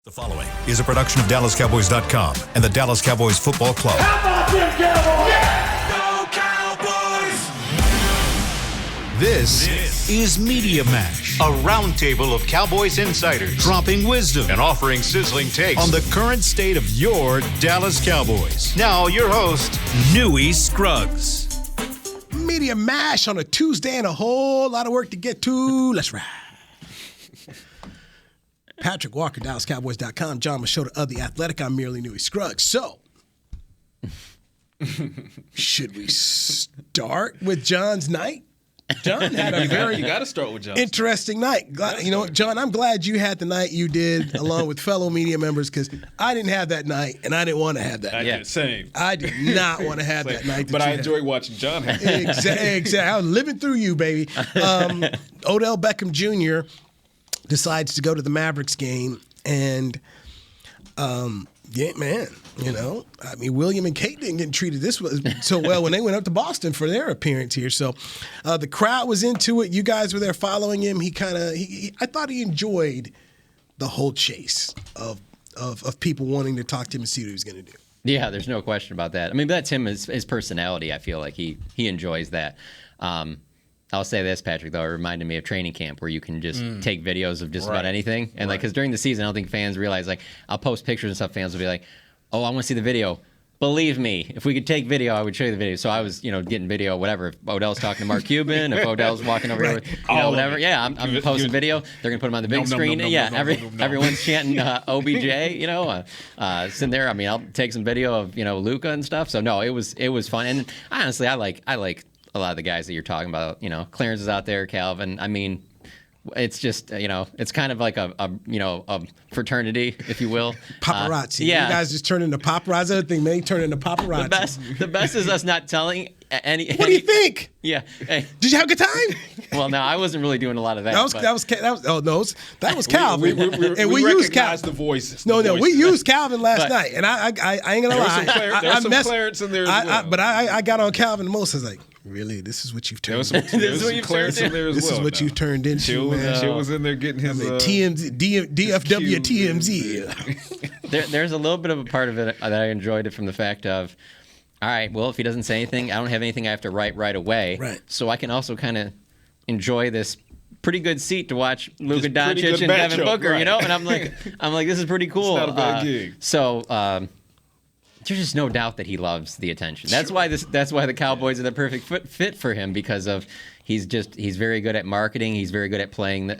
The following is a production of DallasCowboys.com and the Dallas Cowboys Football Club. How about them Cowboys? Yeah! Go Cowboys! This is Media Mash, a roundtable of Cowboys insiders dropping wisdom and offering sizzling takes on the current state of your Dallas Cowboys. Now, your host, Newy Scruggs. Media Mash on a Tuesday and a whole lot of work to get to. Let's ride. Patrick Walker, DallasCowboys.com, John Machota of The Athletic. I'm merely Newy Scruggs. So, should we start with John's night? John had a very you got to start with John. Interesting night. You know, John, I'm glad you had the night you did along with fellow media members because I didn't have that night and I didn't want to have that night. Same. I did not want to have that night. But I enjoyed watching John have it. Exactly. I was living through you, baby. Odell Beckham Jr. decides to go to the Mavericks game, and yeah, man, you know, I mean, William and Kate didn't get treated so well when they went up to Boston for their appearance here. So the crowd was into it. You guys were there following him. I thought he enjoyed the whole chase of people wanting to talk to him and see what he was going to do. Yeah, there's no question about that. I mean, that's him, his personality. I feel like he enjoys that. I'll say this, Patrick, though, it reminded me of training camp where you can just take videos of just about anything. And, like, because during the season, I don't think fans realize, like, I'll post pictures and stuff. Fans will be like, oh, I want to see the video. Believe me, if we could take video, I would show you the video. So I was, getting video, whatever. If Odell's talking to Mark Cuban, if Odell's walking over here with, whatever. Yeah, I'm posting video. They're going to put him on the big screen. Everyone's chanting OBJ, sitting there. I mean, I'll take some video of, Luka and stuff. So, no, it was fun. And honestly, I like a lot of the guys that you're talking about. Clarence is out there, Calvin. I mean, it's just, it's kind of like a fraternity, if you will. Paparazzi. Yeah. You guys just turn into paparazzi. The other thing, man, turn into paparazzi. The best is us not telling any. What do you think? Yeah. Hey. Did you have a good time? Well, no, I wasn't really doing a lot of that. That was Calvin. We used Calvin. The voices. We used Calvin last night, and I ain't gonna lie. There was some Clarence in there as well. But I got on Calvin the most. I was like, really? This is what you've turned into? There was some Clarence in there as well. This is what you've turned into, man. Chill was in there getting his TMZ, DFW TMZ. There's a little bit of a part of it that I enjoyed it from the fact of, all right, well, if he doesn't say anything, I don't have anything I have to write right away. Right. So I can also kind of enjoy this pretty good seat to watch Luka Doncic and Devin Booker, right. And I'm like, this is pretty cool. It's not a bad gig. So there's just no doubt that he loves the attention. That's why the Cowboys are the perfect fit for him, because of he's very good at marketing. He's very good at playing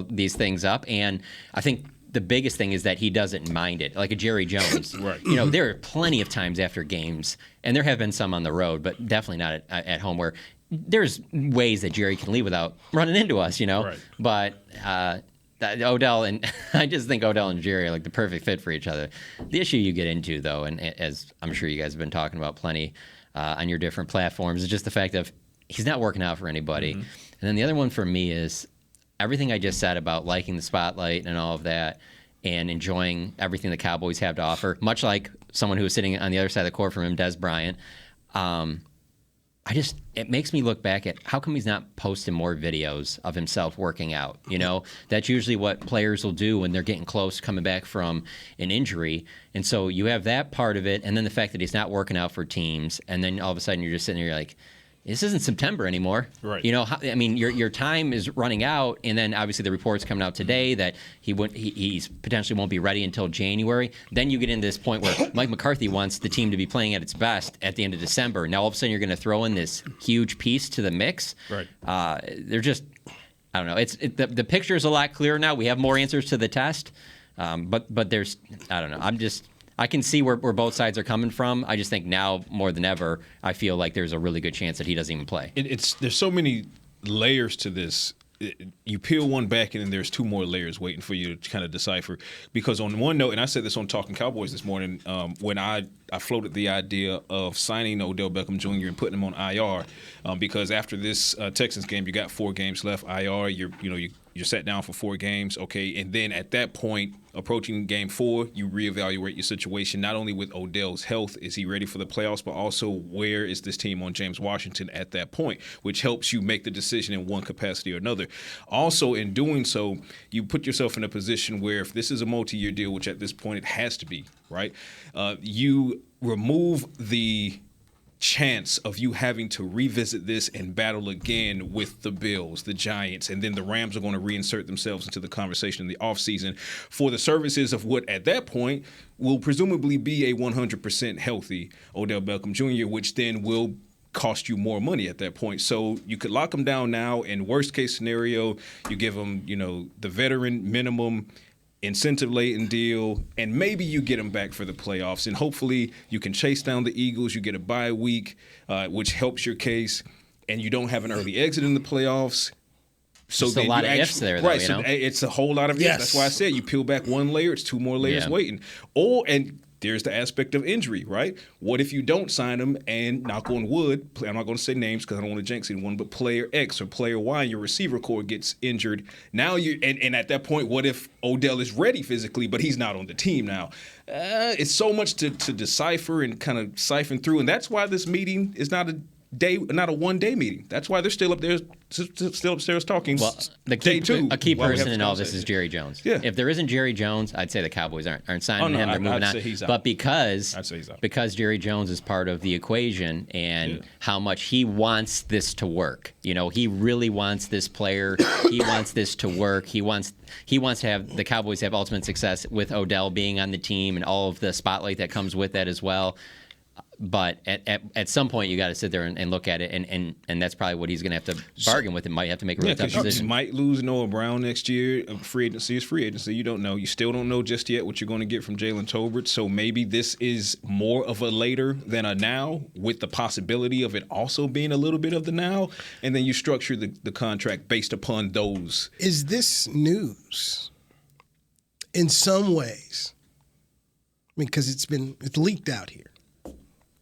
these things up, and I think the biggest thing is that he doesn't mind it, like a Jerry Jones. Right. There are plenty of times after games, and there have been some on the road, but definitely not at home, where there's ways that Jerry can leave without running into us, Right. But Odell and I just think Odell and Jerry are like the perfect fit for each other. The issue you get into, though, and as I'm sure you guys have been talking about plenty on your different platforms, is just the fact of he's not working out for anybody. Mm-hmm. And then the other one for me is everything I just said about liking the spotlight and all of that and enjoying everything the Cowboys have to offer, much like someone who was sitting on the other side of the court from him, Des Bryant. It makes me look back at how come he's not posting more videos of himself working out. That's usually what players will do when they're getting close, coming back from an injury. And so you have that part of it, and then the fact that he's not working out for teams, and then all of a sudden you're just sitting there, you're like, this isn't September anymore. Right. Your time is running out, and then obviously the reports coming out today that he's potentially won't be ready until January. Then you get into this point where Mike McCarthy wants the team to be playing at its best at the end of December. Now all of a sudden you're going to throw in this huge piece to the mix. Right. They're just, I don't know. The picture is a lot clearer now. We have more answers to the test, but there's, I don't know. I can see where both sides are coming from. I just think now more than ever, I feel like there's a really good chance that he doesn't even play. There's so many layers to this. You peel one back, and then there's two more layers waiting for you to kind of decipher. Because on one note, and I said this on Talking Cowboys this morning, when I floated the idea of signing Odell Beckham Jr. and putting him on IR, because after this Texans game, you got 4 games left. IR, you're You're sat down for 4 games, okay, and then at that point, approaching game 4, you reevaluate your situation, not only with Odell's health, is he ready for the playoffs, but also where is this team on James Washington at that point, which helps you make the decision in one capacity or another. Also, in doing so, you put yourself in a position where if this is a multi-year deal, which at this point it has to be, right, you remove the chance of you having to revisit this and battle again with the Bills, the Giants, and then the Rams are going to reinsert themselves into the conversation in the offseason for the services of what at that point will presumably be a 100% healthy Odell Beckham Jr., which then will cost you more money at that point. So you could lock him down now. In worst case scenario, you give him, the veteran minimum incentive-laden deal, and maybe you get them back for the playoffs, and hopefully you can chase down the Eagles. You get a bye week, which helps your case, and you don't have an early exit in the playoffs. So There's a lot of ifs there, though, right? So it's a whole lot of ifs. That's why I said you peel back one layer, it's 2 more layers waiting. And there's the aspect of injury, right? What if you don't sign him and, knock on wood, I'm not going to say names because I don't want to jinx anyone, but player X or player Y in your receiver core gets injured. Now and at that point, what if Odell is ready physically, but he's not on the team now? It's so much to decipher and kind of siphon through, and that's why this meeting is not a 1-day meeting. That's why they're still upstairs talking. Well, a key person in all this is Jerry Jones. Yeah. If there isn't Jerry Jones, I'd say the Cowboys aren't signing him. They're moving on. He's out. But because he's out. Because Jerry Jones is part of the equation and how much he wants this to work. He really wants this player. He wants this to work. He wants to have the Cowboys have ultimate success with Odell being on the team and all of the spotlight that comes with that as well. But at some point, you got to sit there and look at it, and that's probably what he's going to have to bargain with. And might have to make a really tough decision. You might lose Noah Brown next year. Free agency is free agency. You don't know. You still don't know just yet what you're going to get from Jalen Tolbert. So maybe this is more of a later than a now, with the possibility of it also being a little bit of the now. And then you structure the contract based upon those. Is this news in some ways? I mean, because it's leaked out here.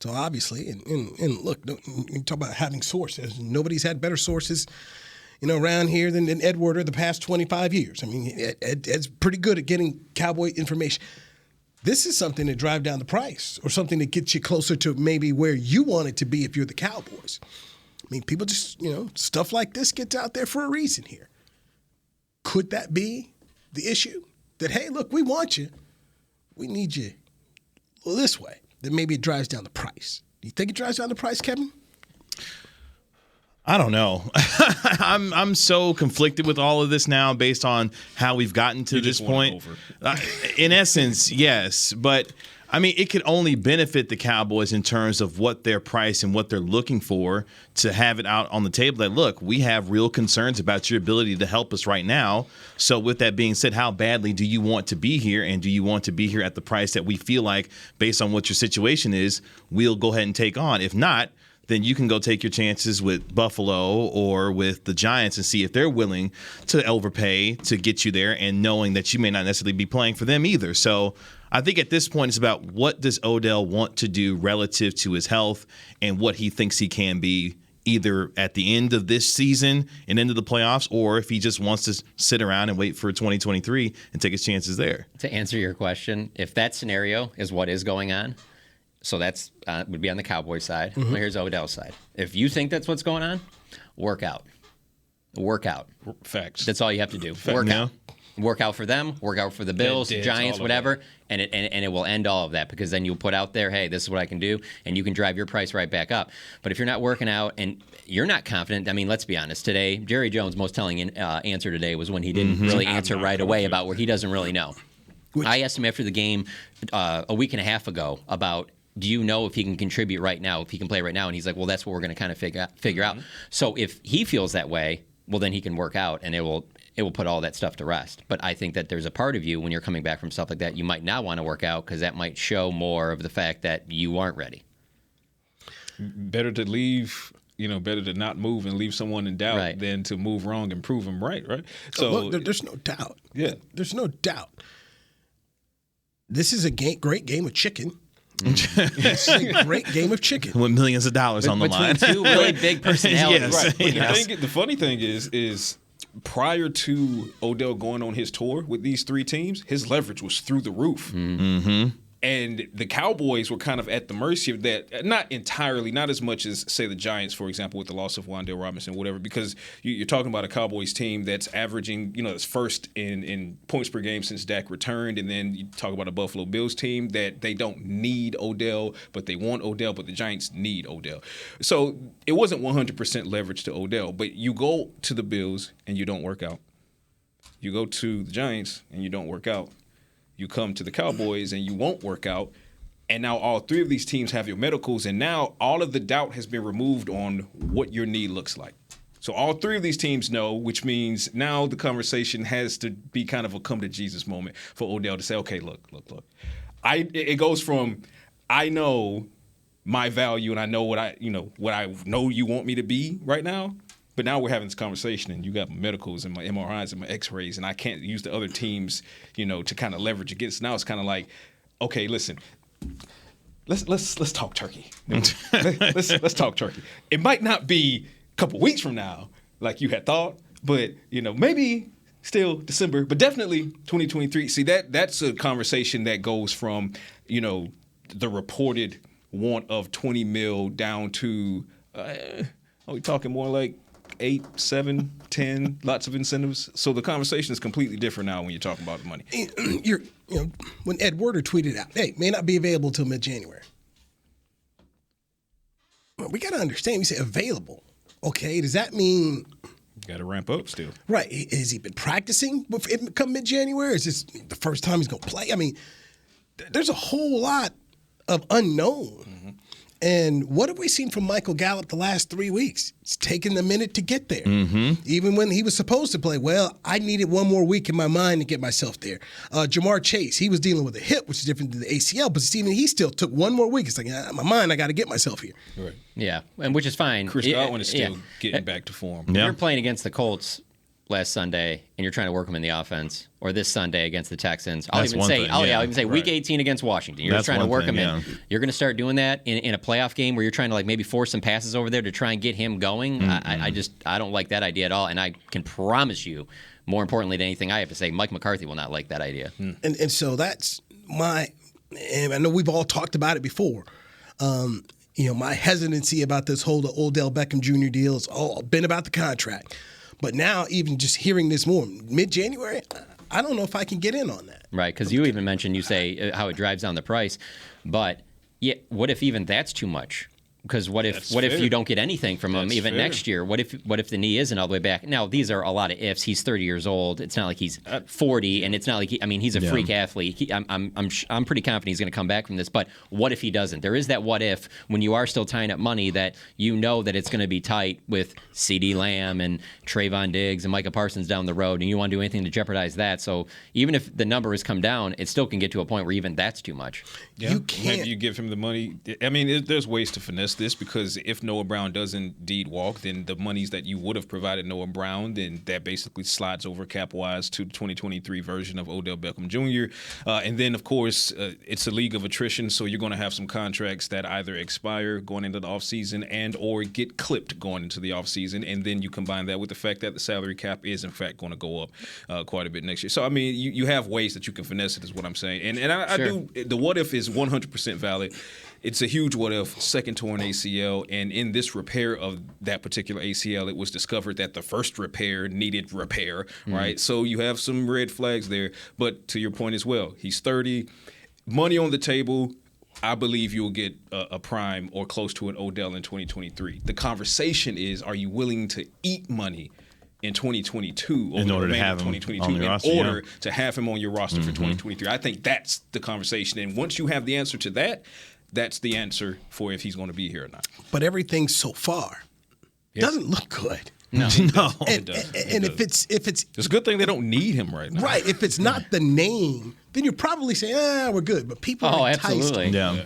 So obviously, and look, you talk about having sources. Nobody's had better sources, around here than Ed Werder the past 25 years. I mean, Ed's pretty good at getting Cowboy information. This is something to drive down the price, or something that gets you closer to maybe where you want it to be if you're the Cowboys. I mean, people just, stuff like this gets out there for a reason here. Could that be the issue? That, hey, look, we want you. We need you this way. Then maybe it drives down the price. Do you think it drives down the price, Kevin? I don't know. I'm so conflicted with all of this now based on how we've gotten to this point. In essence, yes. But, I mean, it could only benefit the Cowboys in terms of what their price and what they're looking for to have it out on the table that, look, we have real concerns about your ability to help us right now. So with that being said, how badly do you want to be here? And do you want to be here at the price that we feel like, based on what your situation is, we'll go ahead and take on? If not, then you can go take your chances with Buffalo or with the Giants and see if they're willing to overpay to get you there, and knowing that you may not necessarily be playing for them either. So I think at this point it's about what does Odell want to do relative to his health and what he thinks he can be, either at the end of this season and into the playoffs, or if he just wants to sit around and wait for 2023 and take his chances there. To answer your question, if that scenario is what is going on, so that's would be on the Cowboys side. Mm-hmm. Here's Odell's side. If you think that's what's going on, work out. Facts. That's all you have to do. Work out. Work out for them. Work out for the Bills, Giants, whatever, and it will end all of that, because then you'll put out there, hey, this is what I can do, and you can drive your price right back up. But if you're not working out and you're not confident, I mean, let's be honest. Today, Jerry Jones' most telling answer today was when he didn't really answer right away about what he doesn't really know. I asked him after the game a week and a half ago about, do you know if he can contribute right now, if he can play right now? And he's like, well, that's what we're going to kind of figure out. So if he feels that way, well, then he can work out, and it will put all that stuff to rest. But I think that there's a part of you, when you're coming back from stuff like that, you might not want to work out, because that might show more of the fact that you aren't ready. Better to leave, better to not move and leave someone in doubt than to move wrong and prove them right? So look, there's no doubt. Yeah. There's no doubt. This is a great game of chicken. It's a great game of chicken with millions of dollars on the line. Between two really big personalities. Yes. Right. But the funny thing is prior to Odell going on his tour with these 3 teams, his leverage was through the roof. Mm-hmm. And the Cowboys were kind of at the mercy of that. Not entirely, not as much as, say, the Giants, for example, with the loss of Wan'Dale Robinson, whatever, because you're talking about a Cowboys team that's averaging, that's first in points per game since Dak returned. And then you talk about a Buffalo Bills team that they don't need Odell, but they want Odell, but the Giants need Odell. So it wasn't 100% leverage to Odell, but you go to the Bills and you don't work out. You go to the Giants and you don't work out. You come to the Cowboys and you won't work out. And now all 3 of these teams have your medicals, and now all of the doubt has been removed on what your knee looks like. So all 3 of these teams know, which means now the conversation has to be kind of a come to Jesus moment for Odell to say, okay, look. It goes from I know my value and I know what I know you want me to be right now. But now we're having this conversation, and you got my medicals and my MRIs and my X-rays, and I can't use the other teams, to kind of leverage against. Now it's kind of like, okay, listen, let's talk turkey. let's talk turkey. It might not be a couple weeks from now, like you had thought, but maybe still December, but definitely 2023. See, that's a conversation that goes from the reported want of 20 mil down to are we talking more like 8, 7, 10, lots of incentives. So the conversation is completely different now when you're talking about the money. When Ed Werder tweeted out, hey, may not be available till mid-January. Well, we got to understand, we say available. Okay, does that mean... Got to ramp up still. Right. Has he been practicing come mid-January? Is this the first time he's going to play? I mean, there's a whole lot of unknown. Mm-hmm. And what have we seen from Michael Gallup the last 3 weeks? It's taken a minute to get there. Mm-hmm. Even when he was supposed to play, I needed one more week in my mind to get myself there. Jamar Chase, he was dealing with a hip, which is different than the ACL, but even he still took one more week. It's like, my mind, I got to get myself here. Right. Yeah, and which is fine. Chris Godwin is still getting back to form. Yeah. You're playing against the Colts last Sunday, and you're trying to work them in the offense, or this Sunday against the Texans. I'll even say Week 18 against Washington. You're just trying to work them in. You're going to start doing that in a playoff game where you're trying to maybe force some passes over there to try and get him going. Mm-hmm. I don't like that idea at all, and I can promise you, more importantly than anything I have to say, Mike McCarthy will not like that idea. And so that's and I know we've all talked about it before. My hesitancy about this whole Odell Beckham Jr. deal has all been about the contract. But now, even just hearing this more, mid-January, I don't know if I can get in on that. Right, because you even mentioned, you say how it drives down the price. But what if even that's too much? Because what if you don't get anything from him even next year? What if the knee isn't all the way back? Now, these are a lot of ifs. He's 30 years old. It's not like he's 40, and it's not like he's a freak athlete. I'm pretty confident he's going to come back from this. But what if he doesn't? There is that what if when you are still tying up money that that it's going to be tight with CeeDee Lamb and Trayvon Diggs and Micah Parsons down the road, and you want to do anything to jeopardize that. So even if the number has come down, it still can get to a point where even that's too much. Yeah. You can't. Maybe you give him the money. There's ways to finesse this, because if Noah Brown does indeed walk, then the monies that you would have provided Noah Brown, then that basically slides over cap-wise to the 2023 version of Odell Beckham Jr. And then, of course, it's a league of attrition, so you're going to have some contracts that either expire going into the offseason and or get clipped going into the offseason, and then you combine that with the fact that the salary cap is, in fact, going to go up quite a bit next year. So, you have ways that you can finesse it, is what I'm saying. And I do – the what-if is 100% valid. It's a huge what-if, second torn ACL, and in this repair of that particular ACL, it was discovered that the first repair needed repair, right? So you have some red flags there. But to your point as well, he's 30, money on the table. I believe you'll get a prime or close to an Odell in 2023. The conversation is, are you willing to eat money in 2022 in order to have him on the roster, in order to have him on your roster for 2023? I think that's the conversation. And once you have the answer to that, that's the answer for if he's going to be here or not. But everything so far doesn't look good. No. And if it's a good thing they don't need him right now. Right. If it's not the name then you're probably saying, we're good. But people are enticed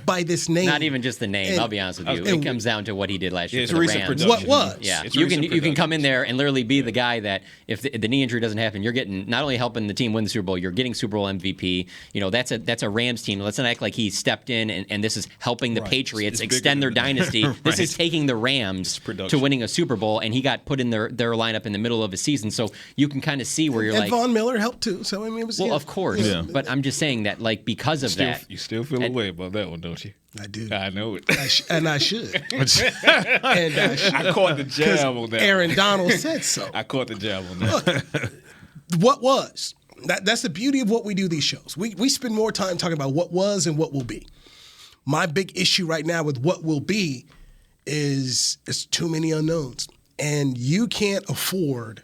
by this name. Not even just the name, I'll be honest with you. It comes down to what he did last year for the Rams. What was? Yeah, you can come in there and literally be the guy that if the knee injury doesn't happen, you're getting not only helping the team win the Super Bowl, you're getting Super Bowl MVP. That's a Rams team. Let's not act like he stepped in and this is helping the Patriots extend their dynasty. This is taking the Rams to winning a Super Bowl, and he got put in their lineup in the middle of a season. So you can kind of see where you're and Von Miller helped too. So I mean, it was of course. Yeah. But I'm just saying that because of that, you still feel a way about that one, don't you? I do. I know it. And I should. I caught the jab on that. Aaron Donald said so. I caught the jab on that. Look, what was? That's the beauty of what we do these shows. We spend more time talking about what was and what will be. My big issue right now with what will be is it's too many unknowns. And you can't afford,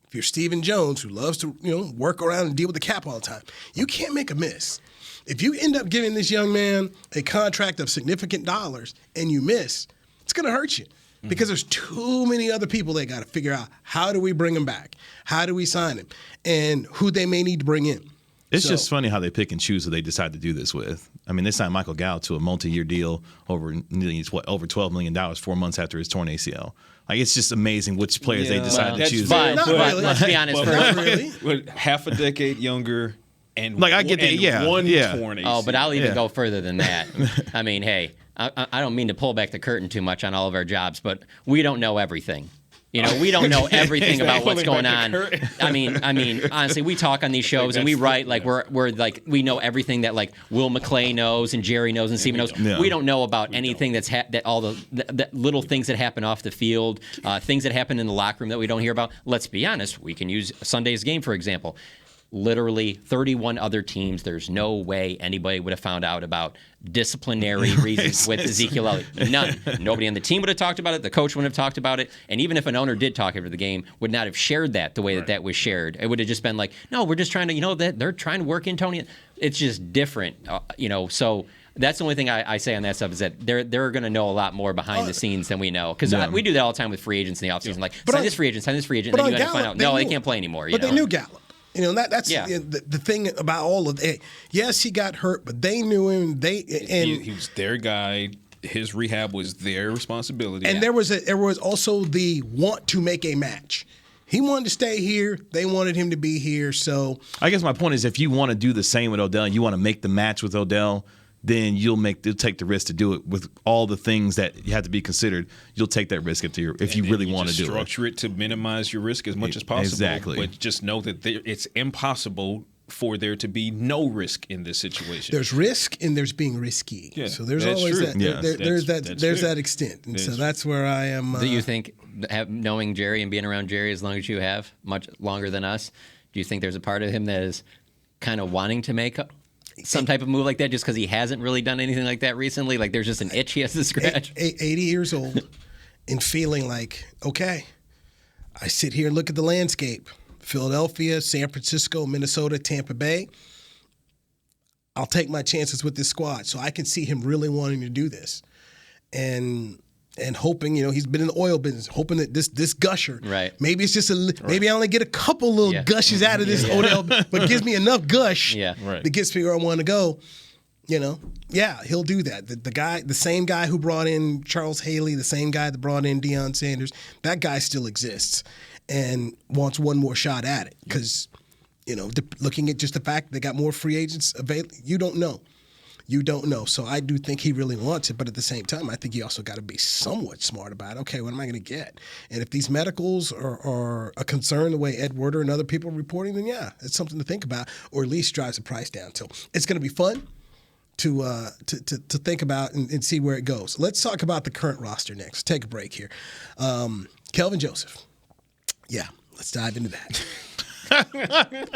if you're Stephen Jones, who loves to work around and deal with the cap all the time, you can't make a miss. If you end up giving this young man a contract of significant dollars and you miss, it's going to hurt you because there's too many other people they got to figure out how do we bring him back, how do we sign him, and who they may need to bring in. It's just funny how they pick and choose who they decide to do this with. I mean, they signed Michael Gallup to a multi-year deal over $12 million 4 months after his torn ACL. Like, it's just amazing which players they decide to choose. But let's be honest. But half a decade younger and like I get that, one torn ACL. Oh, but I'll even go further than that. I mean, hey, I don't mean to pull back the curtain too much on all of our jobs, but we don't know everything. We don't know everything about what's going on. I mean, honestly, we talk on these shows and we write like we're like we know everything that like Will McClay knows and Jerry knows and Steven knows. Yeah. We don't know about anything that all the little things that happen off the field, things that happen in the locker room that we don't hear about. Let's be honest. We can use Sunday's game for example. Literally 31 other teams. There's no way anybody would have found out about disciplinary reasons with Ezekiel Elliott. None. Nobody on the team would have talked about it. The coach wouldn't have talked about it. And even if an owner did talk after the game, would not have shared that the way that was shared. It would have just been like, no, we're just trying to, that they're trying to work in Tony. It's just different, So that's the only thing I say on that stuff is that they're going to know a lot more behind the scenes than we know. Because we do that all the time with free agents in the offseason. Like, sign this free agent, and then you end up finding out, no, they can't play anymore. But they knew Gallup. That's the thing about all of it. Yes, he got hurt, but they knew him. He was their guy. His rehab was their responsibility. And there was also the want to make a match. He wanted to stay here. They wanted him to be here. So I guess my point is, if you want to do the same with Odell, and you want to make the match with Odell, then you'll take the risk to do it with all the things that you have to be considered. You'll take that risk if you really want to do it. Structure it to minimize your risk as much as possible. Exactly. But just know that it's impossible for there to be no risk in this situation. There's risk and there's being risky. Yeah, so there's always true. that. Yes, there's that extent, and so that's where I am. Do you think, knowing Jerry and being around Jerry as long as you have, much longer than us, do you think there's a part of him that is kind of wanting to make some type of move like that just because he hasn't really done anything like that recently? Like there's just an itch he has to scratch? 80 years old and feeling like, okay, I sit here and look at the landscape. Philadelphia, San Francisco, Minnesota, Tampa Bay. I'll take my chances with this squad. So I can see him really wanting to do this. And hoping, he's been in the oil business, hoping that this gusher, right? Maybe it's just maybe I only get a couple little gushes out of this Odell, but gives me enough gush that gets me where I want to go. He'll do that. The same guy who brought in Charles Haley, the same guy that brought in Deion Sanders, that guy still exists and wants one more shot at it because, looking at just the fact they got more free agents available, you don't know. So I do think he really wants it, but at the same time, I think you also got to be somewhat smart about it. Okay, what am I going to get? And if these medicals are a concern the way Ed Werder and other people are reporting, then it's something to think about, or at least drives the price down. So it's going to be fun to think about and see where it goes. Let's talk about the current roster next. Take a break here. Kelvin Joseph. Yeah, let's dive into that.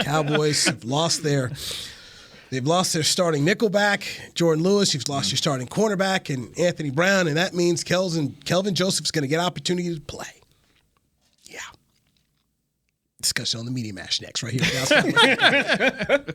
Cowboys have lost their starting nickelback, Jordan Lewis. You've lost your starting cornerback, and Anthony Brown, and that means Kelvin Joseph's going to get opportunity to play. Yeah. Discussion on the Media Mash next, right here.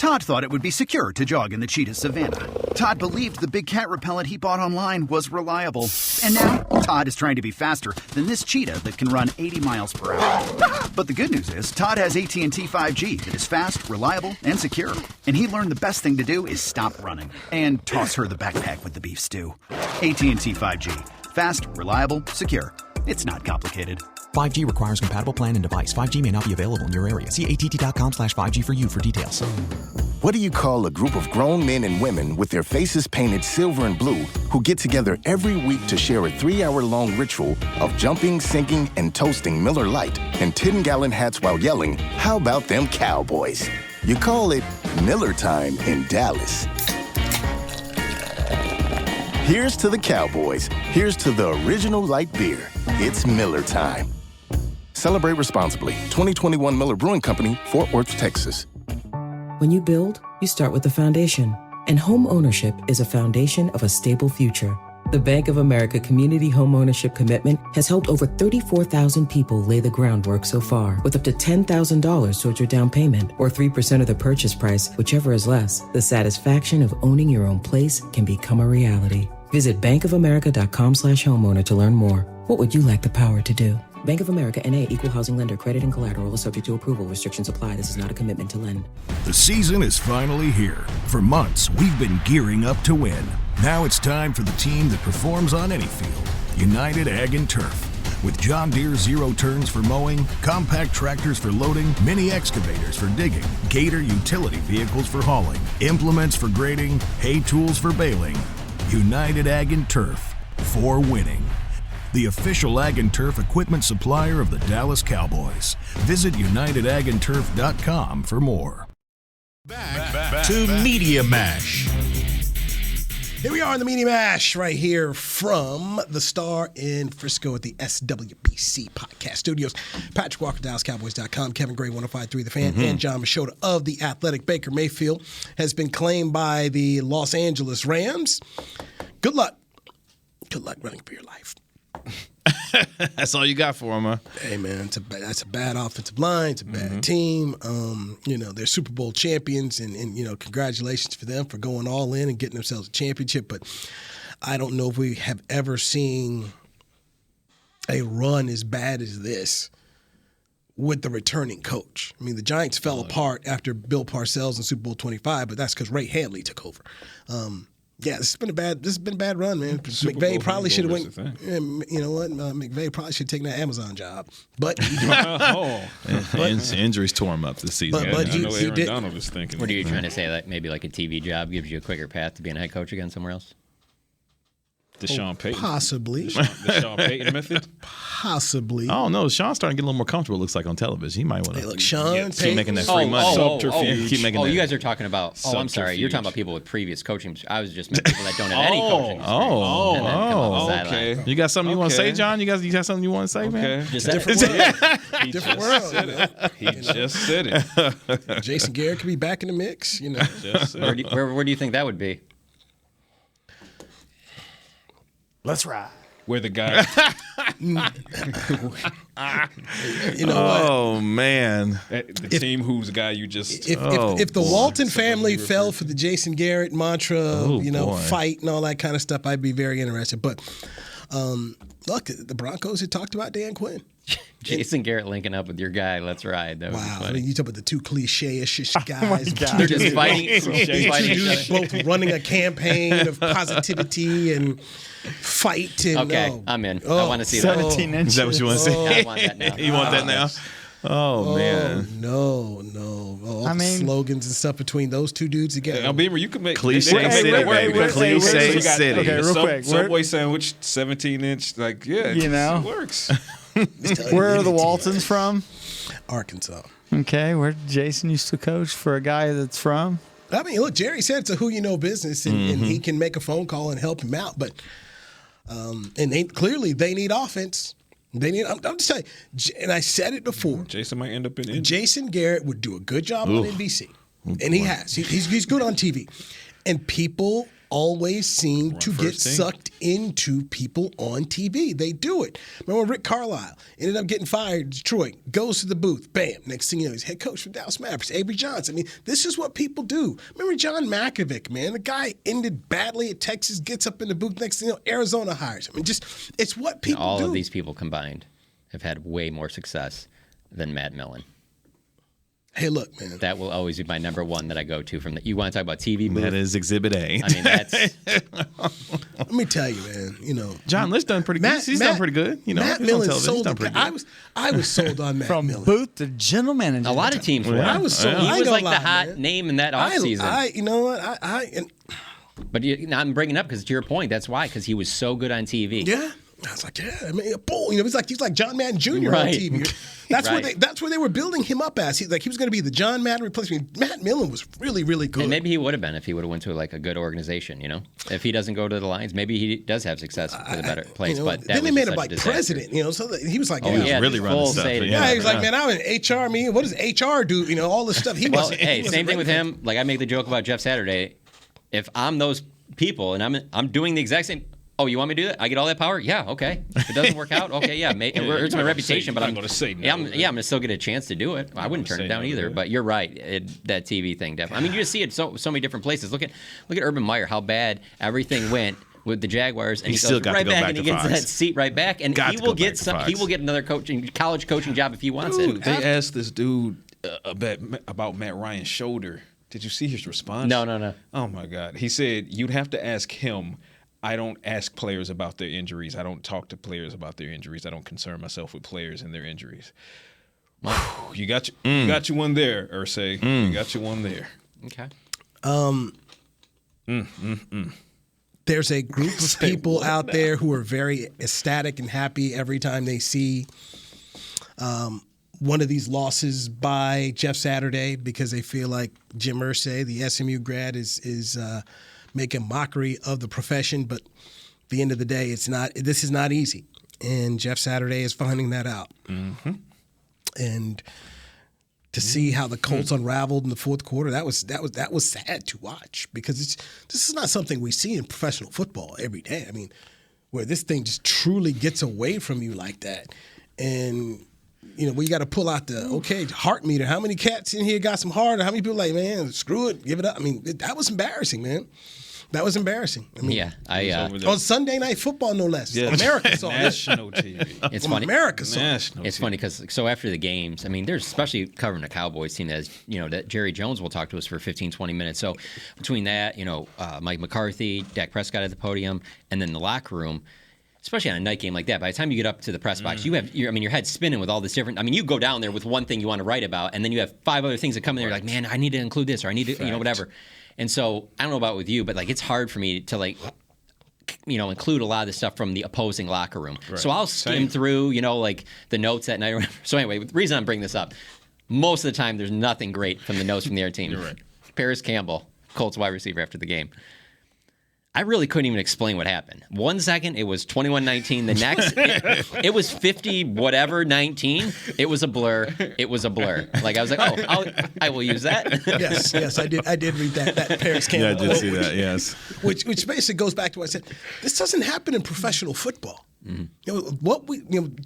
Todd thought it would be secure to jog in the cheetah savanna. Todd believed the big cat repellent he bought online was reliable. And now, Todd is trying to be faster than this cheetah that can run 80 miles per hour. But the good news is, Todd has AT&T 5G that is fast, reliable, and secure. And he learned the best thing to do is stop running and toss her the backpack with the beef stew. AT&T 5G. Fast, reliable, secure. It's not complicated. 5G requires compatible plan and device. 5G may not be available in your area. See att.com/5G for you for details. What do you call a group of grown men and women with their faces painted silver and blue who get together every week to share a 3-hour-long ritual of jumping, singing, and toasting Miller Lite and 10-gallon hats while yelling, "How about them Cowboys?" You call it Miller Time in Dallas. Here's to the Cowboys. Here's to the original light beer. It's Miller Time. Celebrate responsibly. 2021 Miller Brewing Company, Fort Worth, Texas. When you build, you start with the foundation. And home ownership is a foundation of a stable future. The Bank of America Community Home Ownership Commitment has helped over 34,000 people lay the groundwork so far, with up to $10,000 towards your down payment or 3% of the purchase price, whichever is less. The satisfaction of owning your own place can become a reality. Visit bankofamerica.com/homeowner to learn more. What would you like the power to do? Bank of America N.A. Equal Housing Lender. Credit and collateral is subject to approval. Restrictions apply. This is not a commitment to lend. The season is finally here. For months, we've been gearing up to win. Now it's time for the team that performs on any field. United Ag and Turf. With John Deere zero turns for mowing, compact tractors for loading, mini excavators for digging, Gator utility vehicles for hauling, implements for grading, hay tools for baling. United Ag and Turf. For winning. The official Ag and Turf equipment supplier of the Dallas Cowboys. Visit UnitedAgAndTurf.com for more. Back to Media Mash. Here we are in the Media Mash right here from the Star in Frisco at the SWBC Podcast Studios. Patrick Walker, DallasCowboys.com, Kevin Gray, 105.3 The Fan, and John Machota of The Athletic. Baker Mayfield has been claimed by the Los Angeles Rams. Good luck. Good luck running for your life. That's all you got for him, huh? Hey, man, that's a bad offensive line. It's a bad team. They're Super Bowl champions, and congratulations for them for going all in and getting themselves a championship. But I don't know if we have ever seen a run as bad as this with the returning coach. I mean, the Giants fell apart after Bill Parcells in Super Bowl 25, but that's because Ray Handley took over. Yeah, this has been a bad run, man. McVay probably should have went. You know what? McVay probably should have taken that Amazon job, but injuries tore him up this season. But I know Aaron Donald is thinking. What are you trying to say? That maybe like a TV job gives you a quicker path to being a head coach again somewhere else? The Sean Payton. Possibly. The Sean Payton method? Possibly. Oh, no. Sean's starting to get a little more comfortable, it looks like, on television. He might want to. Hey, look, Sean keep Payton. making that free money. Keep making that. You guys are talking about. Oh, I'm sorry. You're talking about people with previous coaching. I was just meant people that don't have any coaching experience. Okay. You got something you want to say, John? You got something you want to say, man? Just different world. Different world. He just said it. Jason Garrett could be back in the mix. Where do you think that would be? Let's ride. Where the guy. Oh, man. The team whose guy you just. If the Walton family fell for the Jason Garrett mantra, fight and all that kind of stuff, I'd be very interested. But look, the Broncos had talked about Dan Quinn. Jason Garrett linking up with your guy. Let's ride. That wow. I mean, you talk about the two cliche-ish guys. They're just fighting. Dudes both running a campaign of positivity and fight. And, okay, I'm in. I want to see 17 that. inches. Is that what you want to see? I want that now. You want that now? Oh, man. No. All the slogans and stuff between those two dudes together. Beamer, you can make cliche city, baby. Cliche city. Okay, real quick. Subway sandwich, 17-inch. It works. Where are the Waltons from? Arkansas. Okay, where Jason used to coach for a guy that's from? I mean, look, Jerry said it's a who-you-know business, and he can make a phone call and help him out. But clearly they need offense. I'm just telling you, and I said it before. Jason might end up in Indy. Jason Garrett would do a good job on NBC, and he has. He's good on TV, and people always seem to get sucked into people on TV. They do it. Remember when Rick Carlisle ended up getting fired in Detroit, goes to the booth, bam, next thing you know, he's head coach for Dallas Mavericks, Avery Johnson. I mean, this is what people do. Remember John Malkovich, man? The guy ended badly at Texas, gets up in the booth, next thing you know, Arizona hires him. I mean, just, it's what people do. All of these people combined have had way more success than Matt Millen. Hey, look, man. That will always be my number one that I go to from the. You want to talk about TV booth? That is Exhibit A. I mean, that's. Let me tell you, man. You know, John Lynch done pretty good. He's done pretty good. You know, Matt Millen sold. I was sold on Matt From Millen. booth to general manager. A lot of teams were. I was sold. He was like lie, the hot man. name in that offseason. You know what? But I'm bringing it up because to your point, that's why, because he was so good on TV. Yeah. I was like, yeah, I mean, bull. You know, he's like John Madden Jr. Right. on TV. That's where they were building him up as. He was going to be the John Madden replacement. Matt Millen was really, really good. And maybe he would have been if he would have went to like a good organization. You know, if he doesn't go to the Lions, maybe he does have success with a better place. But then they made him like president. You know, so he was like, really running stuff. Yeah, he was like, man, I'm in HR. I mean, what does HR do? You know, all this stuff. He was. Hey, same thing with him. Like I make the joke about Jeff Saturday. If I'm those people and I'm doing the exact same. Oh, you want me to do that? I get all that power? Yeah, okay. If it doesn't work out, okay, yeah. It hurts my reputation, but I'm going to say no. I'm going to still get a chance to do it. I wouldn't turn it down either. But you're right, that TV thing definitely. I mean, you just see it so many different places. Look at Urban Meyer, how bad everything went with the Jaguars, and he still goes right back and he gets that seat right back, and he will get another college coaching job if he wants it. They asked this dude about Matt Ryan's shoulder. Did you see his response? No. Oh my God, he said you'd have to ask him. I don't ask players about their injuries. I don't talk to players about their injuries. I don't concern myself with players and their injuries. You got you one there, Irsay. You got you one there. Okay. There's a group of people out there who are very ecstatic and happy every time they see one of these losses by Jeff Saturday because they feel like Jim Irsay, the SMU grad, is making mockery of the profession, but at the end of the day, this is not easy. And Jeff Saturday is finding that out. Mm-hmm. And to see how the Colts unraveled in the fourth quarter, that was sad to watch because this is not something we see in professional football every day. I mean, where this thing just truly gets away from you like that. And you know, we got to pull out the heart meter. How many cats in here got some heart? Or how many people like, man, screw it, give it up? I mean, that was embarrassing, man. That was embarrassing. I mean, on Sunday Night Football, no less. Yeah. America saw national TV. It's funny. America saw it's funny because after the games, I mean, there's especially covering a Cowboys team that Jerry Jones will talk to us for 15, 20 minutes. So between that, Mike McCarthy, Dak Prescott at the podium, and then the locker room. Especially on a night game like that, by the time you get up to the press box, your head's spinning with all this different. I mean, you go down there with one thing you want to write about, and then you have 5 other things that come in there. You're like, man, I need to include this, or I need to, whatever. And so I don't know about with you, but like it's hard for me to include a lot of the stuff from the opposing locker room. Right. So I'll skim through, like the notes that night. So anyway, the reason I'm bringing this up, most of the time there's nothing great from the notes from the other team. You're right. Paris Campbell, Colts wide receiver after the game. I really couldn't even explain what happened. 1 second, it was 21-19. The next, it was 50-whatever-19. It was a blur. It was a blur. Like, I was like, I will use that. Yes, I did read that Paris Campbell. Yeah, I did see that, yes. Which basically goes back to what I said. This doesn't happen in professional football. Mm-hmm.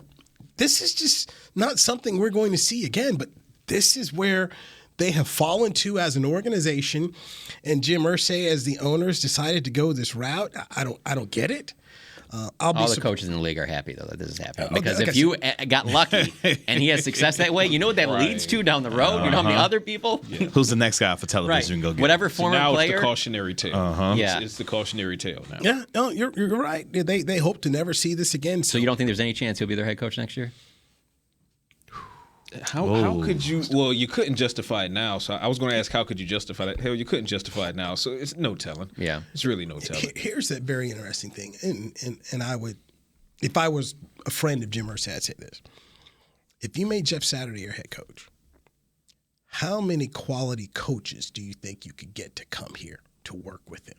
This is just not something we're going to see again, but this is where they have fallen to as an organization, and Jim Irsay, as the owners, decided to go this route. I don't get it. All the coaches in the league are happy though that this is happening because if you got lucky and he has success that way, you know what that leads to down the road. You know how many other people? Yeah. Who's the next guy for television? Right. Go get whatever former now player. It's the cautionary tale. Yeah, it's the cautionary tale now. Yeah, no, you're right. They hope to never see this again. So you don't think there's any chance he'll be their head coach next year? How could you? Well, you couldn't justify it now. So I was going to ask, how could you justify that? Hell, you couldn't justify it now. So it's no telling. Yeah, it's really no telling. Here's that very interesting thing, and I would, if I was a friend of Jim Irsay, I'd say this: if you made Jeff Saturday your head coach, how many quality coaches do you think you could get to come here to work with him?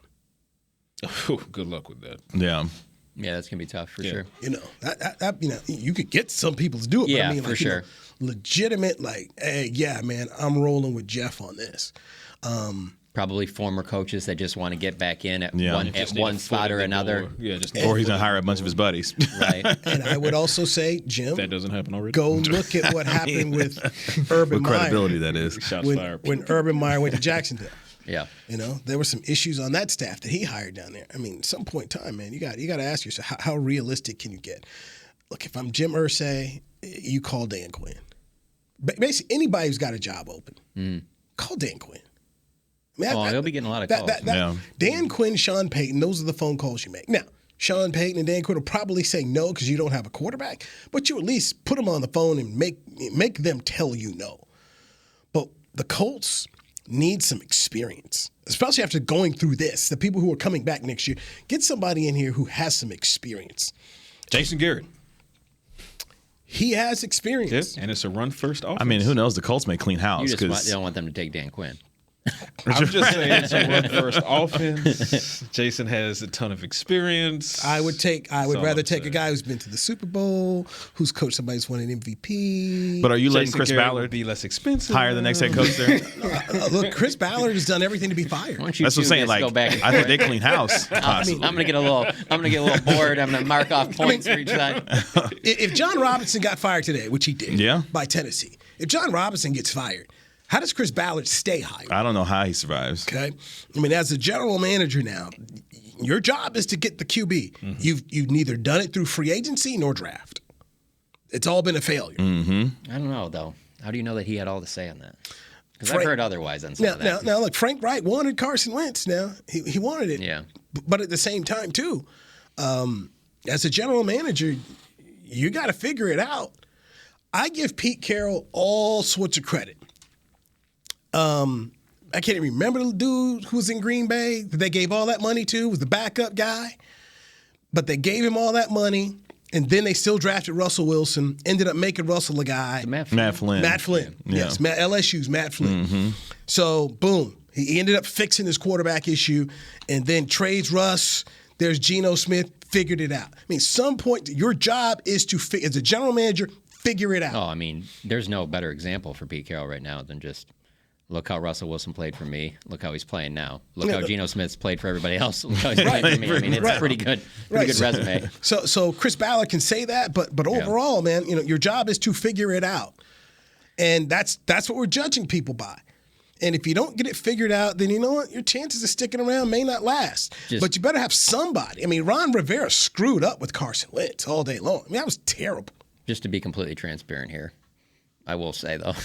Good luck with that. Yeah. Yeah, that's gonna be tough for sure. That you could get some people to do it. Yeah, but I mean, for sure. Legitimate, hey, yeah, man, I'm rolling with Jeff on this. probably former coaches that just want to get back in at Yeah. one spot or another. Or he's going to hire a bunch of his buddies. Right. And I would also say, Jim, That doesn't happen already. go look at what happened with Urban With Meyer. credibility, that is. Shots fired. When Urban Meyer went to Jacksonville. Yeah. You know, there were some issues on that staff that he hired down there. I mean, at some point in time, man, you got to ask yourself, how realistic can you get? Look, if I'm Jim Irsay, you call Dan Quinn. Basically, anybody who's got a job open, call Dan Quinn. I mean, he'll be getting a lot of calls. Yeah. Dan Quinn, Sean Payton, those are the phone calls you make. Now, Sean Payton and Dan Quinn will probably say no because you don't have a quarterback, but you at least put them on the phone and make them tell you no. But the Colts need some experience, especially after going through this. The people who are coming back next year, get somebody in here who has some experience. Jason Garrett. He has experience. And it's a run-first offense. I mean, who knows? The Colts may clean house. You just don't want them to take Dan Quinn. I'm just saying it's a run-first offense. Jason has a ton of experience. I would rather take a saying. guy who's been to the Super Bowl, who's coached somebody who's won an MVP. But are you letting Jason Chris Garrett Ballard would be less expensive? hire the next head coach there? Look, Chris Ballard has done everything to be fired. Why don't you That's what I'm two saying. just Like, go back and I think forth? they clean house. Possibly. I'm gonna get a little bored. I'm gonna mark off points for each side. If John Robinson got fired today, which he did, Yeah. by Tennessee, if John Robinson gets fired, how does Chris Ballard stay hired? I don't know how he survives. Okay, I mean, as a general manager now, your job is to get the QB. Mm-hmm. You've neither done it through free agency nor draft. It's all been a failure. Mm-hmm. I don't know though. How do you know that he had all the say on that? Because I've Frank- heard otherwise on some of that. Now, look, Frank Wright wanted Carson Wentz. Now he wanted it. Yeah. But at the same time, too, as a general manager, you got to figure it out. I give Pete Carroll all sorts of credit. I can't even remember the dude who was in Green Bay that they gave all that money to, was the backup guy. But they gave him all that money, and then they still drafted Russell Wilson, ended up making Russell a guy. Matt Flynn. Matt Flynn. Yeah. Yes, LSU's Matt Flynn. So, boom. He ended up fixing his quarterback issue and then trades Russ. There's Geno Smith, figured it out. I mean, some point, your job is to, as a general manager, figure it out. Oh, I mean, there's no better example for Pete Carroll right now than just look how Russell Wilson played for me. Look how he's playing now. Look how Geno Smith's played for everybody else. Look how he's playing for me. I mean, it's a pretty good resume. So Chris Ballard can say that, but overall, man, your job is to figure it out. And that's what we're judging people by. And if you don't get it figured out, then you know what? Your chances of sticking around may not last. But you better have somebody. I mean, Ron Rivera screwed up with Carson Wentz all day long. I mean, that was terrible. Just to be completely transparent here, I will say, though,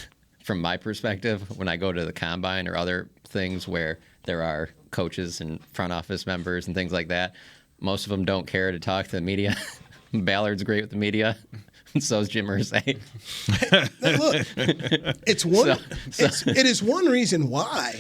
from my perspective, when I go to the combine or other things where there are coaches and front office members and things like that, most of them don't care to talk to the media. Ballard's great with the media. So is Jim Irsay. Look, it's one. It is one reason why.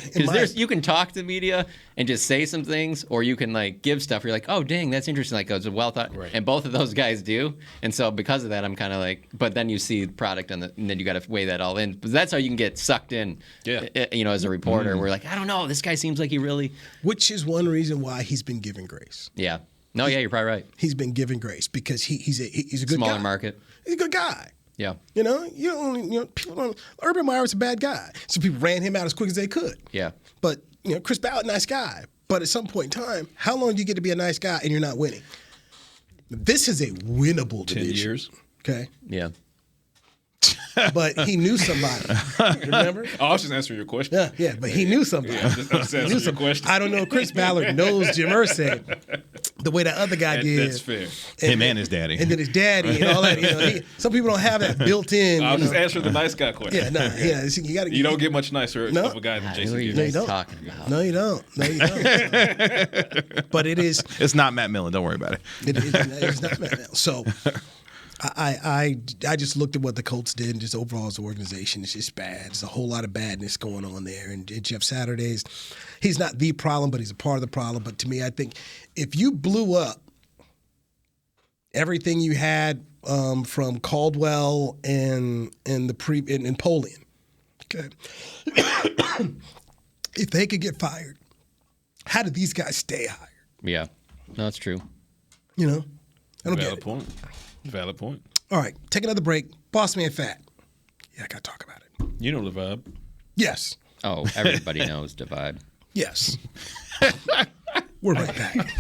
You can talk to the media and just say some things, or you can give stuff. You're like, oh dang, that's interesting. Like, it's well thought. Right. And both of those guys do. And so because of that, I'm kind of like. But then you see the product, and then you got to weigh that all in. But that's how you can get sucked in. Yeah. As a reporter, we're like, I don't know, this guy seems like he really. Which is one reason why he's been given grace. Yeah. No, yeah, you're probably right. He's been given grace because he's a good smaller guy. market. He's a good guy. Yeah. People don't. Urban Meyer was a bad guy, so people ran him out as quick as they could. Yeah. But Chris Ballard, nice guy. But at some point in time, how long do you get to be a nice guy and you're not winning? This is a winnable division. 10 years. Okay. Yeah. But he knew somebody. Remember? Oh, I was just answering your question. Yeah, but he knew somebody. Yeah, just answering your question. I don't know if Chris Ballard knows Jim Irsay the way that other guy did. That's fair. Him and his daddy. And then his daddy and all that. Some people don't have that built in. I was just answering the nice guy question. Yeah, you don't get much nicer of a guy than Jason Garrett. No, you don't. Talking about? No, you don't. But it is. It's not Matt Millen. Don't worry about it. It's not Matt Millen. So I just looked at what the Colts did, and just overall as an organization, it's just bad. There's a whole lot of badness going on there. And Jeff Saturdays, he's not the problem, but he's a part of the problem. But to me, I think if you blew up everything you had from Caldwell and Polian, okay, if they could get fired, how did these guys stay hired? Yeah, no, that's true. I don't get it. Valid point. All right, take another break. Boss Man Fat. Yeah, I got to talk about it. You know the vibe. Yes. Oh, everybody knows the vibe. Yes. We're right back.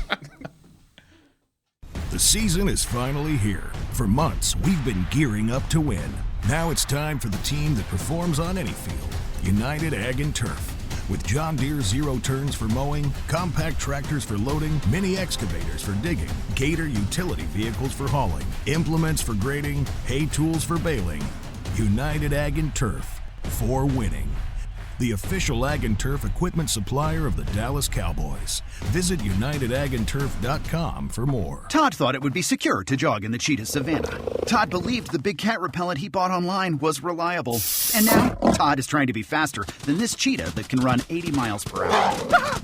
The season is finally here. For months, we've been gearing up to win. Now it's time for the team that performs on any field, United Ag and Turf. With John Deere zero turns for mowing, compact tractors for loading, mini excavators for digging, Gator utility vehicles for hauling, implements for grading, hay tools for baling. United Ag and Turf, for winning. The official Ag and Turf equipment supplier of the Dallas Cowboys. Visit UnitedAgAndTurf.com for more. Todd thought it would be secure to jog in the cheetah savanna. Todd believed the big cat repellent he bought online was reliable. And now, Todd is trying to be faster than this cheetah that can run 80 miles per hour.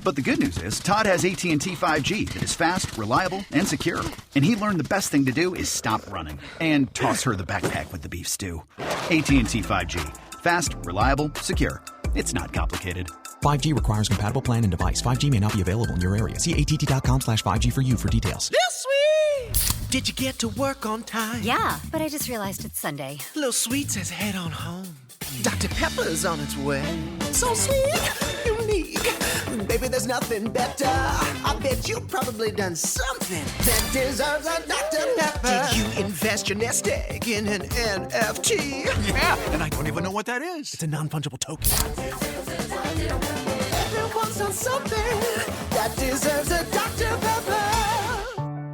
But the good news is, Todd has AT&T 5G that is fast, reliable, and secure. And he learned the best thing to do is stop running and toss her the backpack with the beef stew. AT&T 5G. Fast, reliable, secure. It's not complicated. 5G requires compatible plan and device. 5G may not be available in your area. See att.com/5G for you for details. This sweet! Did you get to work on time? Yeah, but I just realized it's Sunday. Little Sweet says head on home. Dr. Pepper's on its way. So sweet, unique. Baby, there's nothing better. I bet you've probably done something that deserves a Dr. Pepper. Did you invest your nest egg in an NFT? Yeah, and I don't even know what that is. It's a non-fungible token. Everyone's done something that deserves a Dr. Pepper.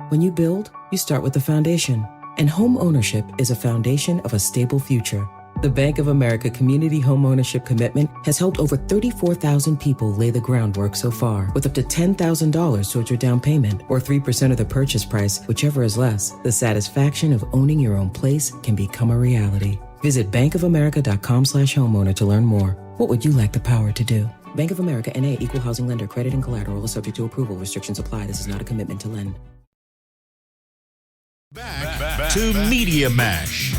When you build, you start with the foundation. And home ownership is a foundation of a stable future. The Bank of America Community Homeownership Commitment has helped over 34,000 people lay the groundwork so far, with up to $10,000 towards your down payment or 3% of the purchase price, whichever is less. The satisfaction of owning your own place can become a reality. Visit bankofamerica.com/homeowner to learn more. What would you like the power to do? Bank of America N.A. Equal Housing Lender. Credit and collateral is subject to approval. Restrictions apply. This is not a commitment to lend. Back to Media Mash.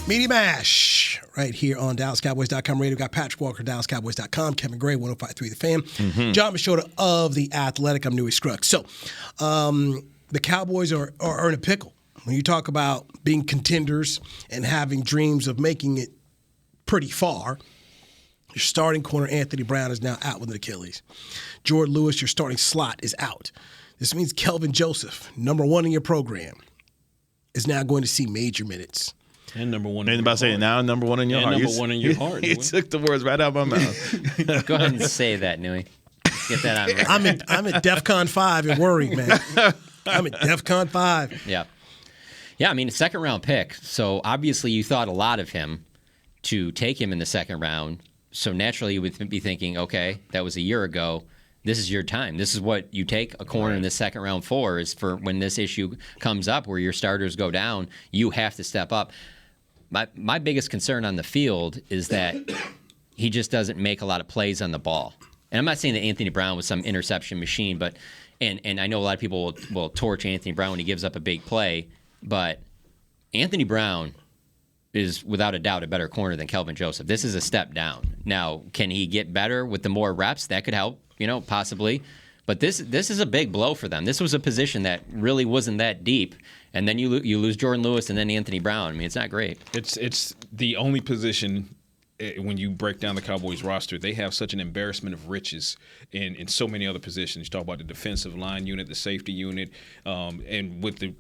Media Mash right here on DallasCowboys.com radio. We've got Patrick Walker, DallasCowboys.com, Kevin Gray, 105.3 The Fan, John Machota of The Athletic. I'm Newey Scruggs. So the Cowboys are in a pickle. When you talk about being contenders and having dreams of making it pretty far, your starting corner, Anthony Brown, is now out with an Achilles. Jordan Lewis, your starting slot, is out. This means Kelvin Joseph, number one in your program, is now going to see major minutes. And number one. And about saying now number one in your heart. Number one in your heart. You took the words right out of my mouth. Go ahead and say that, Newey. Get that on record. I'm at DEFCON 5 and worried, man. I'm at DEFCON 5. Yeah. Yeah, I mean, a second-round pick. So obviously you thought a lot of him to take him in the second round. So naturally you would be thinking, okay, that was a year ago. This is your time. This is what you take a corner in the second round for, is for when this issue comes up where your starters go down, you have to step up. My biggest concern on the field is that he just doesn't make a lot of plays on the ball. And I'm not saying that Anthony Brown was some interception machine, but and I know a lot of people will torch Anthony Brown when he gives up a big play, but Anthony Brown is without a doubt a better corner than Kelvin Joseph. This is a step down. Now, can he get better with the more reps? That could help, possibly. But this is a big blow for them. This was a position that really wasn't that deep, and then you lose Jordan Lewis and then Anthony Brown. I mean, it's not great. It's the only position when you break down the Cowboys roster, they have such an embarrassment of riches in so many other positions. You talk about the defensive line unit, the safety unit, and with the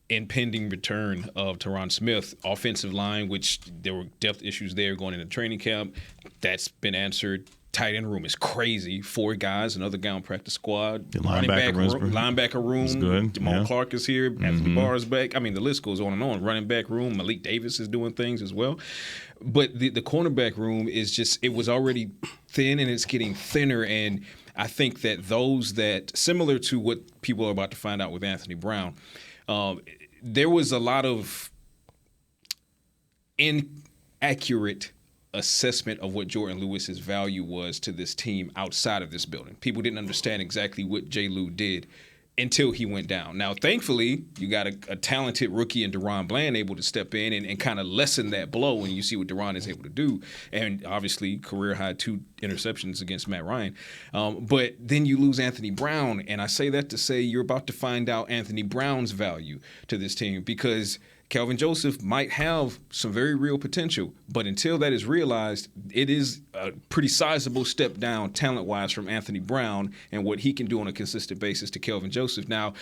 impending return of Tyron Smith, offensive line, which there were depth issues there going into training camp. That's been answered. Tight end room is crazy. 4 guys, another guy on practice squad. The linebacker room. Is good. Damone Clark is here. Anthony Barr is back. I mean, the list goes on and on. Running back room. Malik Davis is doing things as well. But the cornerback room is just, it was already thin and it's getting thinner. And I think that those that, similar to what people are about to find out with Anthony Brown, there was a lot of inaccurate assessment of what Jordan Lewis's value was to this team outside of this building. People didn't understand exactly what J. Lou did until he went down. Now, thankfully, you got a talented rookie in Deron Bland able to step in and kind of lessen that blow, and you see what Deron is able to do. And obviously, career high 2 interceptions against Matt Ryan. But then you lose Anthony Brown, and I say that to say you're about to find out Anthony Brown's value to this team, because Kelvin Joseph might have some very real potential, but until that is realized, it is a pretty sizable step down talent-wise from Anthony Brown and what he can do on a consistent basis to Kelvin Joseph. Now,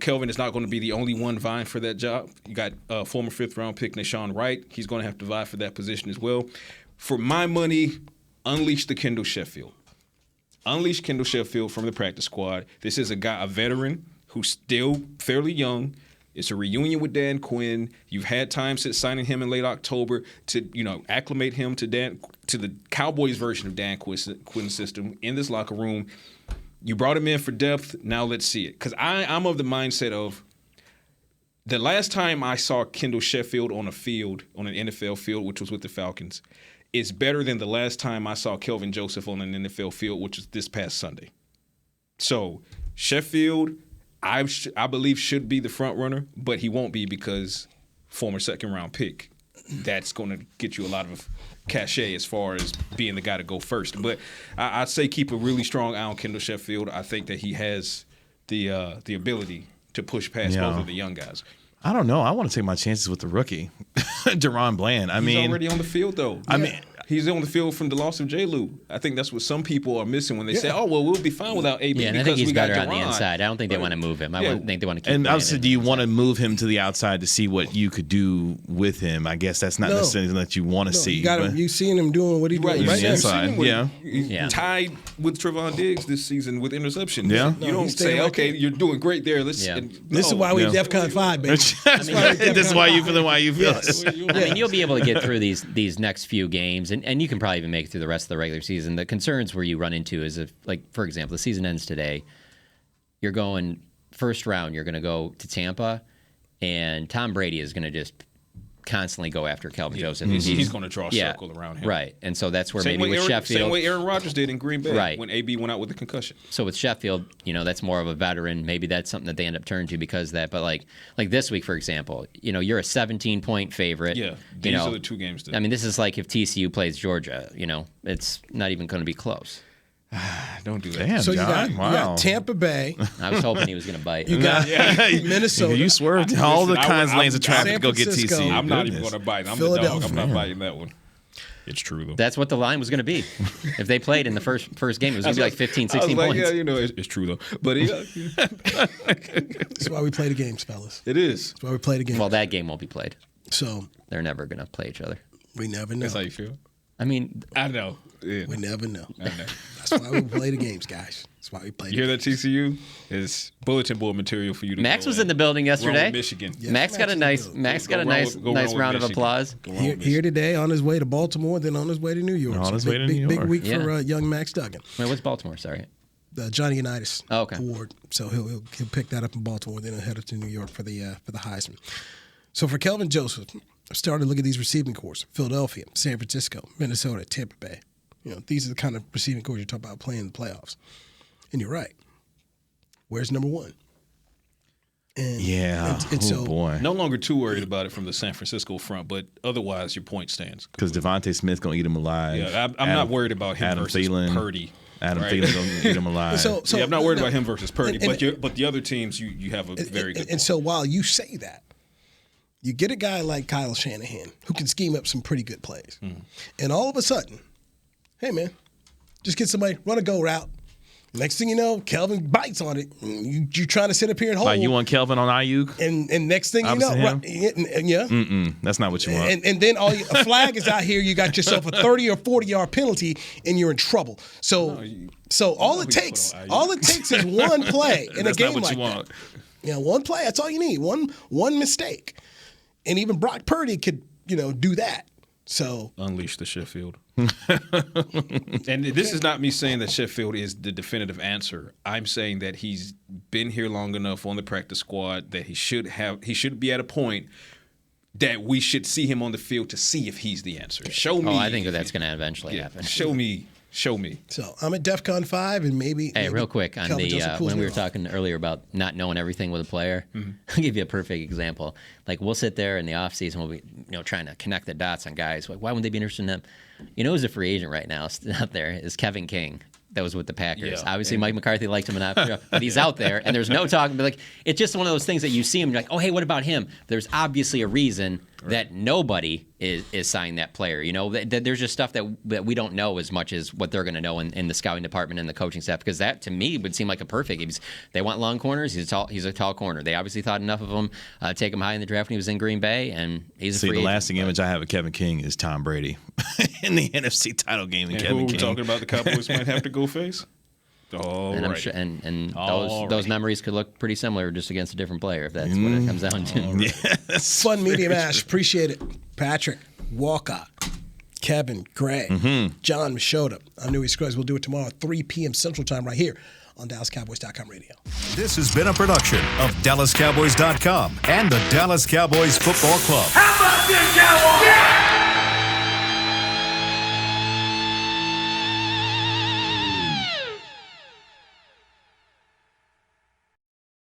Kelvin is not going to be the only one vying for that job. You got former 5th-round pick Nashawn Wright. He's going to have to vie for that position as well. For my money, unleash the Kendall Sheffield. Unleash Kendall Sheffield from the practice squad. This is a veteran who's still fairly young. It's a reunion with Dan Quinn. You've had time since signing him in late October to, acclimate him to the Cowboys version of Dan Quinn's system in this locker room. You brought him in for depth. Now let's see it. Because I'm of the mindset of the last time I saw Kendall Sheffield on an NFL field, which was with the Falcons, is better than the last time I saw Kelvin Joseph on an NFL field, which was this past Sunday. So Sheffield, I believe, should be the front runner, but he won't be because former 2nd-round pick. That's going to get you a lot of cachet as far as being the guy to go first. But I'd say keep a really strong eye on Kendall Sheffield. I think that he has the ability to push past both of the young guys. I don't know. I want to take my chances with the rookie, Deron Bland. He's already on the field, though. He's on the field from the loss of J-Lou. I think that's what some people are missing when they say, "Oh, well, we'll be fine without AB." Yeah, and I think he's better on the inside. I don't think they want to move him. I wouldn't think they want to keep him. And obviously, do you want to move him to the outside to see what you could do with him? I guess that's not necessarily something that you want to see. You seen him doing what he doing right inside. Tied with Trevon Diggs this season with interceptions. Yeah. You don't say, "Okay, you're doing great there." This is why we DEFCON 5, baby. This is why you feel it. I mean, you'll be able to get through these next few games, and you can probably even make it through the rest of the regular season. The concerns where you run into is if, for example, the season ends today, you're going first round, you're going to go to Tampa, and Tom Brady is going to just constantly go after Kelvin Joseph. He's going to draw a circle around him. Right. And so that's where maybe with Sheffield. Same way Aaron Rodgers did in Green Bay when AB went out with a concussion. So with Sheffield, that's more of a veteran. Maybe that's something that they end up turning to because of that. But like this week, for example, you're a 17-point favorite. Yeah. These are the 2 games. I mean, this is like if TCU plays Georgia, it's not even going to be close. Don't do that. Damn, so you John. got Tampa Bay. I was hoping he was going to bite. You got Minnesota. You swerved all the kinds of lanes of traffic to go get TCU. I'm not even going to bite. I'm the dog. I'm not biting that one. It's true, though. That's what the line was going to be. If they played in the first game, it was going to be like 15, 16 points. Yeah, it's true, though. But that's why we play the games, fellas. It is. That's why we play the games. Well, that game won't be played. So they're never going to play each other. We never know. That's how you feel? I mean, I know. Yeah. We never know. I know. That's why we play the games, guys. That's why we play the games. You hear that, TCU? Is bulletin board material for you to Max was in the building yesterday. Michigan. Yes, Max got a nice round of applause. Here today on his way to Baltimore, then on his way to New York. On his way to New York. Big week for young Max Duggan. Wait, what's Baltimore? Sorry. The Johnny Unitas Award. So he'll pick that up in Baltimore, then he'll head up to New York for the Heisman. So for Kelvin Joseph, I started to look at these receiving corps: Philadelphia, San Francisco, Minnesota, Tampa Bay. These are the kind of receiving corps you're talking about playing in the playoffs. And you're right. Where's number 1? And so, boy. No longer too worried about it from the San Francisco front, but otherwise your point stands. Because Devontae Smith's going to eat him alive. Yeah, I'm not worried about him versus Purdy. Adam Thielen going to eat him alive. So I'm not worried about him versus Purdy, but the other teams, you have a very good point. So while you say that, you get a guy like Kyle Shanahan who can scheme up some pretty good plays. And all of a sudden, hey, man, just get somebody, run a go route. Next thing you know, Kelvin bites on it. You're trying to sit up here and hold. Like you want Kelvin on Ayuk? And next thing you know, that's not what you want. And then a flag is out here. You got yourself a 30 or 40-yard penalty, and you're in trouble. So all it takes is one play in a game like that. Yeah, one play. That's all you need. One mistake, and even Brock Purdy could do that. So unleash the Sheffield. And this is not me saying that Sheffield is the definitive answer. I'm saying that he's been here long enough on the practice squad that he should be at a point that we should see him on the field to see if he's the answer. Show me. I think that's going to eventually happen. Show me Show me. So I'm at DEFCON 5, and maybe. Hey, real quick on Calvin the Johnson pulls when we me were off. talking earlier about not knowing everything with a player. I'll give you a perfect example. Like we'll sit there in the off season, we'll be trying to connect the dots on guys. Like why wouldn't they be interested in them? Who's a free agent right now out there is Kevin King. That was with the Packers. Yeah. Obviously, Mike McCarthy liked him enough, but he's out there, and there's no talking. But like, it's just one of those things that you see him, you're like, oh, hey, what about him? There's obviously a reason that nobody is signing that player. There's just stuff that we don't know as much as what they're going to know in the scouting department and the coaching staff. Because that, to me, would seem like a perfect. They want long corners. He's a tall corner. They obviously thought enough of him, take him high in the draft when he was in Green Bay, and he's a free the agent. lasting image I have of Kevin King is Tom Brady in the NFC title game. And Kevin who King. we're talking about the Cowboys might have to go face? And I'm sure, and those memories could look pretty similar, just against a different player, if that's what it comes down to. Yeah, Fun media mash. Appreciate it. Patrick, Walcott, Kevin, Gray, John Machota. I'm Newey Scruggs. We'll do it tomorrow at 3 p.m. Central Time right here on DallasCowboys.com radio. This has been a production of DallasCowboys.com and the Dallas Cowboys Football Club. How about this, Cowboys? Yeah!